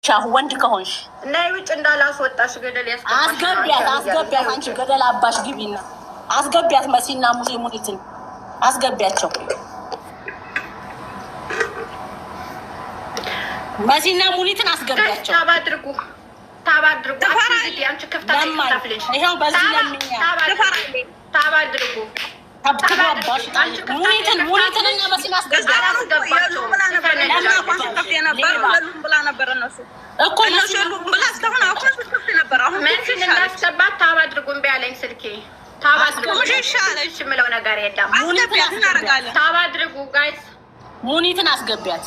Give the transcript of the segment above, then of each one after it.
ሻሁ ወንድ ከሆንሽ ነይ ውጭ እንዳላስወጣሽ ገደል አስገቢያት አንቺ ገደል አባሽ ግቢና አስገቢያት። መሲና ሙስሊሙኒትን አስገቢያቸው። መሲና ሙኒትን አስገቢያቸው። ታባድርጉ አንቺ ከፍታለሽ ይሄው በዚህ ለምኛ ታባድርጉ ታባባሽ ሙኒትን እና መሲና አስገቢያቸው ብላ ነበር እነሱ እኮ እነሱ ብላ እስካሁን አውቀን ስከፍት ነበር። አሁን መሲን እንዳስገባት ታባድርጉ እምቢ አለኝ ስልኬ። ታባድርጉ ይሻለሽ የምለው ነገር የለም። አስገቢያት እናደርጋለን። ታባድርጉ ጋይስ ሙኒትን አስገቢያት።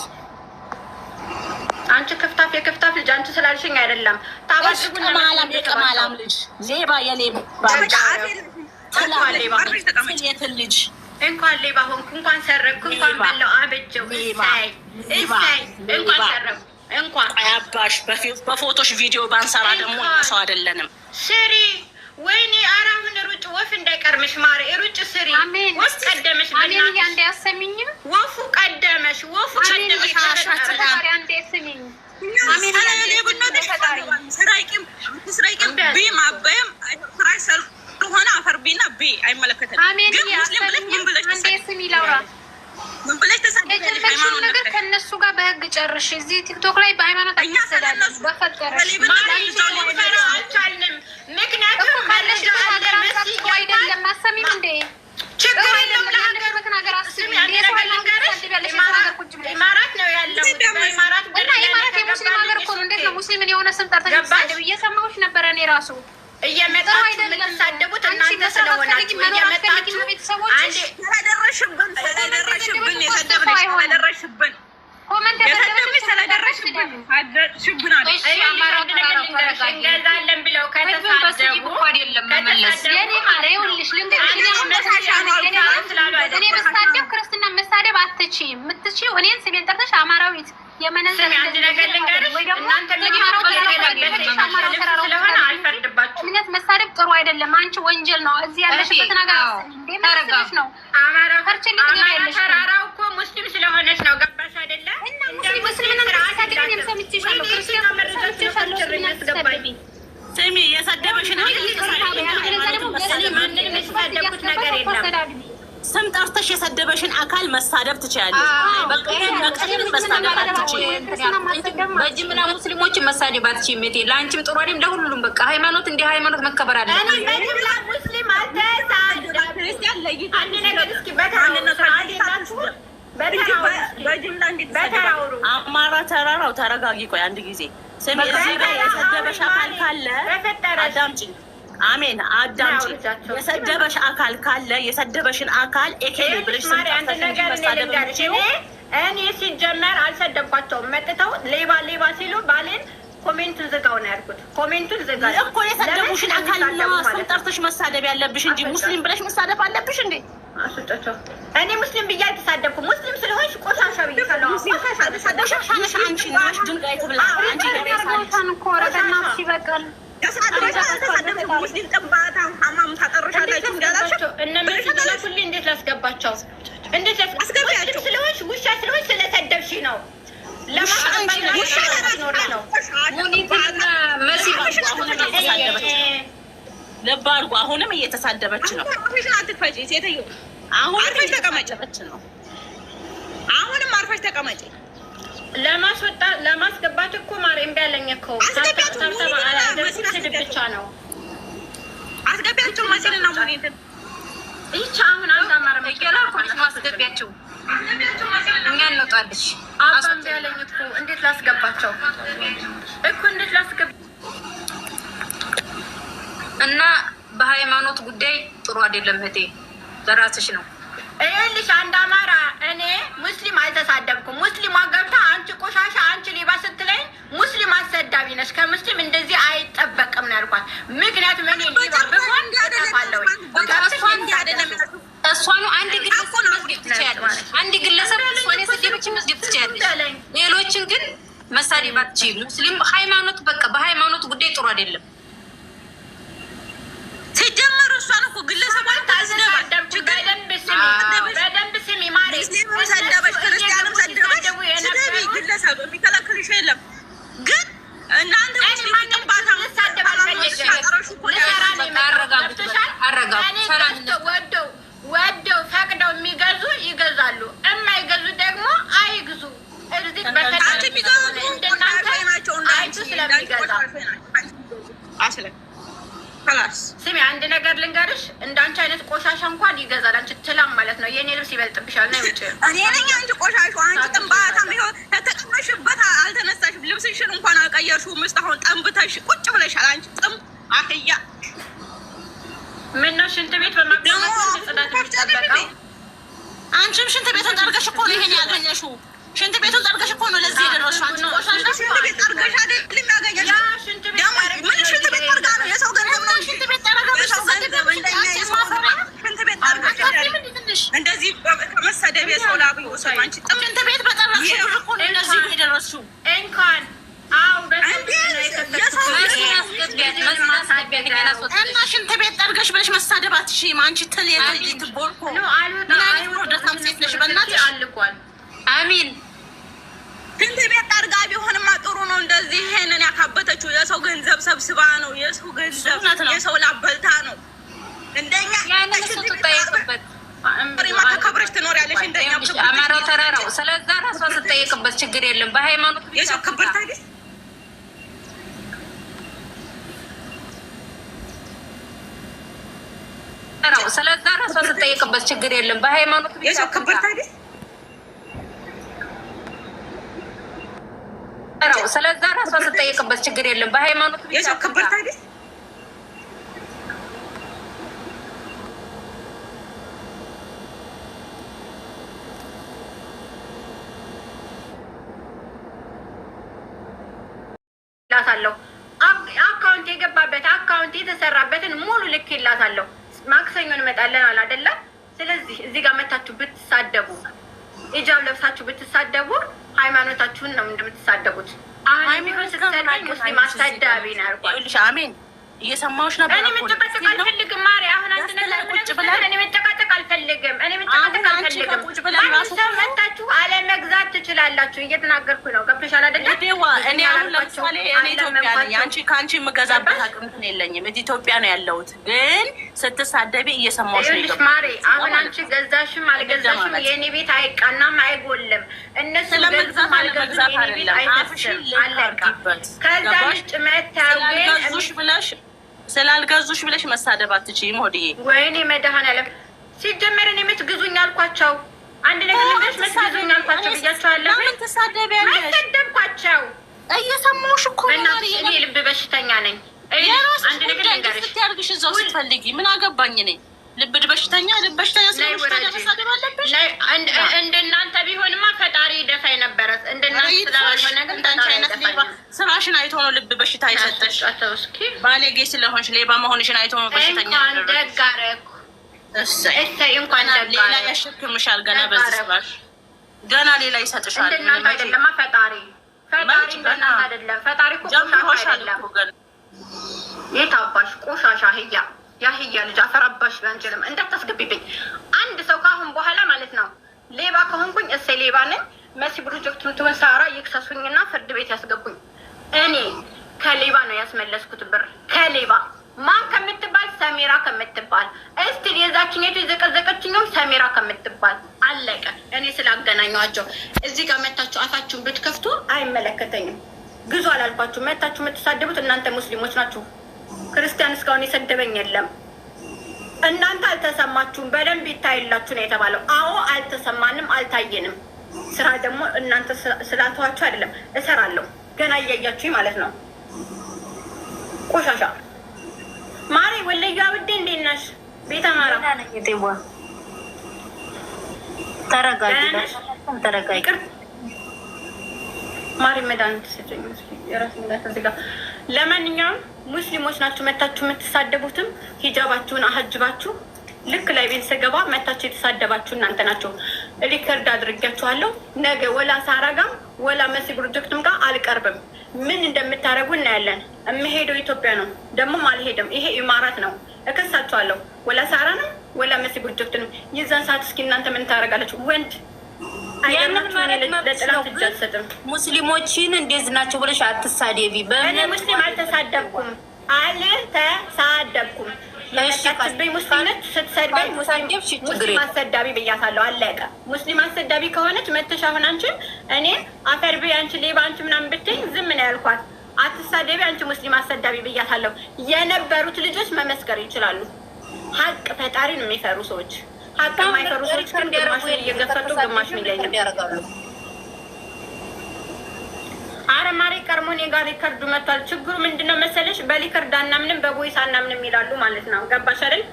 አንቺ የክፍታፍ ልጅ አንቺ ስላልሽኝ አይደለም። ታባድርጉ የቀማላም ልጅ ሌባ የሌባ ልጅ እንኳን ሌባ ሆንኩ እንኳን ሰረኩ እንኳን በለው አበጀው እሳይ እንኳን ሰረኩ እንኳን አያባሽ በፎቶሽ ቪዲዮ ባንሰራ ደግሞ ሰው አይደለንም። ስሪ ወይኔ አራሁን ሩጭ ወፍ እንዳይቀርምሽ ማሪ ሩጭ ስሪ። ወፍ ቀደመሽ አሜን ያንዴ አሰሚኝም ወፉ ቀደመሽ ታሪ አንዴ አሰሚኝ አሜን ያንዴ ብንወደሽ ስራይቂም ቢም አበም ፍራይሰል ሆነ አፈርቢና ቢ አይመለከተንም። አሜን ያሰሚኝ አንዴ ስሚ ላውራ ምን ብለሽ ተሰደደሽ? ሃይማኖት ነገር ከነሱ ጋር በህግ ጨርሽ። እዚህ ቲክቶክ ላይ በሃይማኖት አትሰዳደሽ በፈጠረሽ አልቻልንም። ምክንያቱም ካለሽ አይደለም አሰሚም እንዴ ችግር የለም። ለሀገሩት ነገር አስቢ። ኢማራት ነው ያለው። ኢማራት የሙስሊም ሀገር እኮ ነው። እንዴት ነው ሙስሊምን የሆነ ስም ጠርተሽ ተሳደብ? እየሰማሁሽ ነበረ እኔ ራሱ እየመጣችሁ የምትሳደቡት እናንተ ስለሆናችሁ እየመጣችሁ ቤተሰቦች ስለደረሽብን ኮመንት እንገዛለን ብለው ከተሳደቡ እኔ መሳደብ ክርስትና መሳደብ አትችይም። የምትችይው እኔን ስሜን ጠርተሽ አማራዊት የመነዘር አንድ ነገር ልንገርሽ፣ እናንተ ስለሆነ አልፈርድባችሁም። እምነት መሳደብ ጥሩ አይደለም። አንቺ ወንጀል ነው። እዚህ ያለሽበት ነገር ተረጋግሽ ነው። አማራ ተራራው እኮ ሙስሊም ስለሆነች ነው። ገባሽ አይደለ? ስሚ የሰደበሽን ስም ጠርተሽ የሰደበሽን አካል መሳደብ ትችያለሽ። በጅምላ ሙስሊሞችን መሳደብ አትችይም። ለአንቺም ጥሩ አይደለም፣ ለሁሉም በቃ ሃይማኖት እንደ ሃይማኖት መከበር አለ። አማራ ተራራው ተረጋጊ። ቆይ አንድ ጊዜ ስሚ። እዚህ ጋር የሰደበሽ አካል ካለ አዳምጪኝ። አሜን አዳምጪ። የሰደበሽ አካል ካለ የሰደበሽን አካል ኤኬሌ ብለሽ እኔ ሲጀመር አልሰደብኳቸውም። መጥተው ሌባ ሲሉ ባሌን ኮሜንቱን ዝጋው ነው ያልኩት። ኮሜንቱን ዝጋ እኮ የሰደቡሽን አካል ስም ጠርተሽ መሳደብ ያለብሽ እንጂ ሙስሊም ብለሽ መሳደብ አለብሽ እንዴ? አስወጣቸው። እኔ ሙስሊም ብዬ አልተሳደብኩም። ሙስሊም ስለሆንሽ ቆሻሻ ብዬ ሰላም ቆሻሻ ነሽ አንቺ ነሽ ድንጋይ ትብላ አንቺ ገሬሳን እኮ ረገና ሲበቀል ሙስሊም ጥባታ ሀማም ታጠርሻላችሁ እንዳላችሁ ሁሌ እንዴት ላስገባቸው? እንዴት አስገባቸው? ስለሆንሽ ውሻ ስለሆንሽ ስለሰደብሽ ነው። ልብ አድርጎ አሁንም እየተሳደበች ነው። አሁንም አርፈሽ ተቀመጭ ነው። አሁንም አርፈሽ ተቀመጭ። ለማስገባት እኮ ማርያም ቢያለኝ እኮ ስድብ ብቻ ነው። አስገቢያቸው መሲል ነው ሙኒትን ይቻ አሁን አንዳማረ መገላኮልሽ ማስገቢያቸው እኛ እንወጣለሽ። አባም ቢያለኝ እኮ እንዴት ላስገባቸው እኮ እንዴት ላስገባ እና በሃይማኖት ጉዳይ ጥሩ አይደለም እህቴ፣ ለራስሽ ነው። ይኸውልሽ አንድ አማራ እኔ ሙስሊም አልተሳደብኩም። ሙስሊም ገብታ አንቺ ቆሻሻ አንቺ ሌባ ስትለኝ ሙስሊም አሰዳቢ ነሽ፣ ከሙስሊም እንደዚህ አይጠበቅም ነው ያልኳት። ምክንያቱም እኔ ሌባ ብሆን እጠፋለሁ። እሷኑ አንድ ግለሰብ መስጊድ ትችያለሽ። አንድ ግለሰብ እሷን የሰደበች መስጊድ ትችያለሽ። ሌሎችን ግን መሳደብ አትችይም። ሙስሊም ሃይማኖት በቃ በሃይማኖት ጉዳይ ጥሩ አይደለም። ሲጀመር እሷን እኮ ግለሰቧን ታስደባደብ በደንብ ስሚ ማሪ ሰደበች ክርስቲያንም ሰደበች። ስደቢ ግለሰብ የሚከለክልሽ የለም። ግን እናንተ ወደው ፈቅደው የሚገዙ ይገዛሉ፣ የማይገዙ ደግሞ አይግዙ። ስሚ አንድ ነገር ልንገርሽ፣ እንዳንቺ አይነት ቆሻሻ እንኳን ይገዛል። አንቺ ትላም ማለት ነው። የኔ ልብስ ይበልጥብሻል። ነው ውጭ እኔ ነኝ አንቺ ቆሻሻ። አንቺ ጥንባታም ይሆን ተጠቅመሽበት አልተነሳሽም። ልብስሽን እንኳን አልቀየርሽውም። እስካሁን ጠንብተሽ ቁጭ ብለሻል። አንቺ ጥም አህያ። ምነው ሽንት ቤት በመቀመጥ ጽዳት የሚጠበቀው? አንቺም ሽንት ቤቱን ጠርገሽ እኮ ነው ይሄን ያገኘሽው። ሽንት ቤቱን ጠርገሽ እኮ ነው ለዚህ የደረስሽው። አንቺ ቆሻሻ ሽንት ቤት ጠርገሽ አይደለም ያገኘሽው። ደግሞ ምን ሽንት ቤት ጠርጋ ነው? የሰው ገንዘብ ነው። ሽንት ቤት ጠርጋ ነው። የሰው ገንዘብ እንደኛ ሽንት ቤት ጠርገሽ እንደዚህ ከመሰደብ የሰው ላብ ይወሰድ። አንቺ ጥም ሽንት ቤት በጠራሽ እኮ ነው ለዚህ የደረስሽው። እንኳን አው እና ሽንት ቤት ጠርገሽ ብለሽ መሳደብ አትሽይም። አንቺ ትል ትቦልኮ ደሳም ሴት ነሽ። በእናትሽ አሚን ሽንት ቤት ጠርጋ ቢሆንማ ጥሩ ነው። እንደዚህ ይሄንን ያካበተችው የሰው ገንዘብ ሰብስባ ነው። የሰው ገንዘብ የሰው ላብ በልታ ነው። እንደኛ ከብረሽ ትኖሪያለሽ። እንደኛ አማራው ተራራው። ስለዛ ራሷ ስትጠየቅበት ችግር የለም። በሃይማኖት የሰው ክብር ታዲስ ስለዛ ራሷ ስትጠየቅበት ችግር የለም። በሃይማኖት የሰው ክብር ታዲስ ስለዛ ራሷ ስትጠየቅበት ችግር የለም። በሃይማኖት የሰው ክብር ታዲስ ላታለሁ አካውንት የገባበት አካውንት የተሰራበትን ሙሉ ልክ ይላታለሁ። ማክሰኞ እንመጣለን አለ አይደለ? ስለዚህ እዚህ ጋር መታችሁ ብትሳደቡ ኢጃብ ለብሳችሁ ብትሳደቡ ሃይማኖታችሁን ነው እንደምትሳደቡት። አሁን ቢሆን ስትሰደኝ ሙስሊም አሳዳቢ ነው ያልኳት። አሜን። እየሰማሁሽ ነበር። እኔ መጨቃጨቅ አልፈልግም ማሪ። አሁን አንተ ቁጭ ብለን እኔ መጨቃጨቅ አልፈልግም። እኔ መጨቃጨቅ አልፈልግም። ማንም ሰው መታችሁ አለመግዛት ትችላላችሁ። እየተናገርኩ ነው። ገብቶሻል አይደለ? እኔ አሁን ለምሳሌ እኔ ኢትዮጵያ ነኝ። አንቺ ከአንቺ የምገዛበት አቅም የለኝም። እዚህ ኢትዮጵያ ነው ያለሁት። ግን ስትሳደቢ እየሰማሁሽ ነው። ይኸውልሽ ማሪ፣ አሁን አንቺ ገዛሽም አልገዛሽም የእኔ ቤት አይቃናም አይጎልም። እነሱ ገዛም አልገዛም የእኔ ቤት አይፈስም። አለቃ ከዛ ውጭ መታገኝ ብለሽ ስላልገዙሽ ብለሽ መሳደብ አትችይም። ሆድዬ ወይኔ መድኃኒዓለም ሲጀመር እኔ የምትግዙኝ አልኳቸው። አንድ ነገር ልንገርሽ፣ የምትግዙኝ አልኳቸው ብያቸዋለሁ። ምን ትሳደቢያለሽ? መሰደብኳቸው። እየሰማሁሽ እኮ ነው። እኔ ልብ በሽተኛ ነኝ። አንድ ነገር ልንገርሽ፣ ስትያርግሽ እዛው ስትፈልጊ ምን አገባኝ እኔ። ልብ በሽተኛ ስለሆንሽ ታዲያ መሳደብ አለብሽ? እንደናንተ ቢሆንማ ፈጣሪ ደፋኝ ነበረ። እንደናንተ ስላልሆነ ግን እንዳንቺ አይነት ሌባ ስራሽን አይቶ ነው ልብ በሽታ የሰጠሽ። ባለጌ ስለሆንሽ ሌባ መሆንሽን አይቶ ነው በሽተኛ እንኳን ደግ አደረኩ። እሰይ እንኳን ደግ ሌላ ያሸክምሻል። ገና በዚህ ስራሽ ገና ሌላ ይሰጥሻል። እንደናንተ አይደለማ ፈጣሪ እንደናንተ አይደለም። ፈጣሪ እኮ ቆሻሻ አይደለም። የት አባሽ ቆሻሻ ህያ ያህያ ልጅ አፈራባሽ። በአንችልም እንዳታስገቢብኝ። አንድ ሰው ካሁን በኋላ ማለት ነው ሌባ ከሆንኩኝ እሰይ ሌባ ነኝ። መሲ ፕሮጀክቱን ትወሳራ ይክሰሱኝና ፍርድ ቤት ያስገቡኝ። እኔ ከሌባ ነው ያስመለስኩት ብር ከሌባ ማን ከምትባል ሰሜራ ከምትባል እስቲል የዛችኛቱ የዘቀዘቀችኛው ሰሜራ ከምትባል አለቀ። እኔ ስላገናኘኋቸው እዚህ ጋር መታችሁ አፋችሁን ብትከፍቱ አይመለከተኝም። ግዙ አላልኳችሁ። መታችሁ የምትሳደቡት እናንተ ሙስሊሞች ናችሁ። ክርስቲያን እስካሁን የሰደበኝ የለም። እናንተ አልተሰማችሁም። በደንብ ይታይላችሁ ነው የተባለው። አዎ አልተሰማንም፣ አልታየንም። ስራ ደግሞ እናንተ ስላልተዋችሁ አይደለም፣ እሰራለሁ። ገና እያያችሁ ማለት ነው። ቆሻሻ ማሪ ወለጋ ብዴ እንዴት ነሽ? ቤተ አማራ ተረጋጊ። ማሪ መድኃኒት ስጭኝ። የራስ እንዳትዝጋ። ለማንኛውም ሙስሊሞች ናችሁ መታችሁ የምትሳደቡትም ሂጃባችሁን አሀጅባችሁ ልክ ላይ ቤት ስገባ መታችሁ የተሳደባችሁ እናንተ ናቸው። ሪከርድ አድርጊያችኋለሁ። ነገ ወላ ሳራጋም ወላ መሲ ፕሮጀክትም ጋር አልቀርብም። ምን እንደምታደርጉ እናያለን። የምሄደው ኢትዮጵያ ነው፣ ደግሞም አልሄድም። ይሄ ኢማራት ነው። እከሳችኋለሁ። ወላ ሳራንም ወላ መሲ ፕሮጀክትንም። የዛን ሰዓት እስኪ እናንተ ምን ታደርጋላችሁ? ወንድ ያንን ማለት ለጥላት እጅ አልሰጥም። ሙስሊሞችን እንደዚህ ናቸው ብለሽ አትሳደቢ። እኔ ሙስሊም አልተሳደብኩም። ለመጣችብኝ ሙስሊሞች ስትሰድበኝ ሙስሊም አሰዳቢ ብያታለሁ። አለቀ። ሙስሊም አሰዳቢ ከሆነች መተሽ አሁን አንቺን እኔ አፈር ብይ አንቺ ሌባ አንቺ ምናምን ብትይኝ ዝም ነው ያልኳት። አትሳደቢ አንቺ ሙስሊም አሰዳቢ ብያታለሁ። የነበሩት ልጆች መመስከር ይችላሉ። ሀቅ ፈጣሪን የሚፈሩ ሰዎች፣ ሀቅ የማይፈሩ ሰዎች ግን ግማሹን እየገፈቱ ግማሹን ይለያሉ። አረማሪ ቀርሞኔ ጋር ሪከርዱ መጥቷል። ችግሩ ምንድነው መሰለሽ? በሪከርድ አናምንም በቮይስ አናምንም ይላሉ ማለት ነው። ገባሽ አይደል?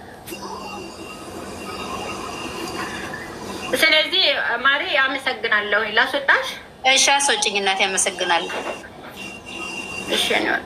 ስለዚህ ማሪ አመሰግናለሁ። ላስወጣሽ? እሺ አስወጪኝ እናቴ። አመሰግናለሁ። እሺ ነው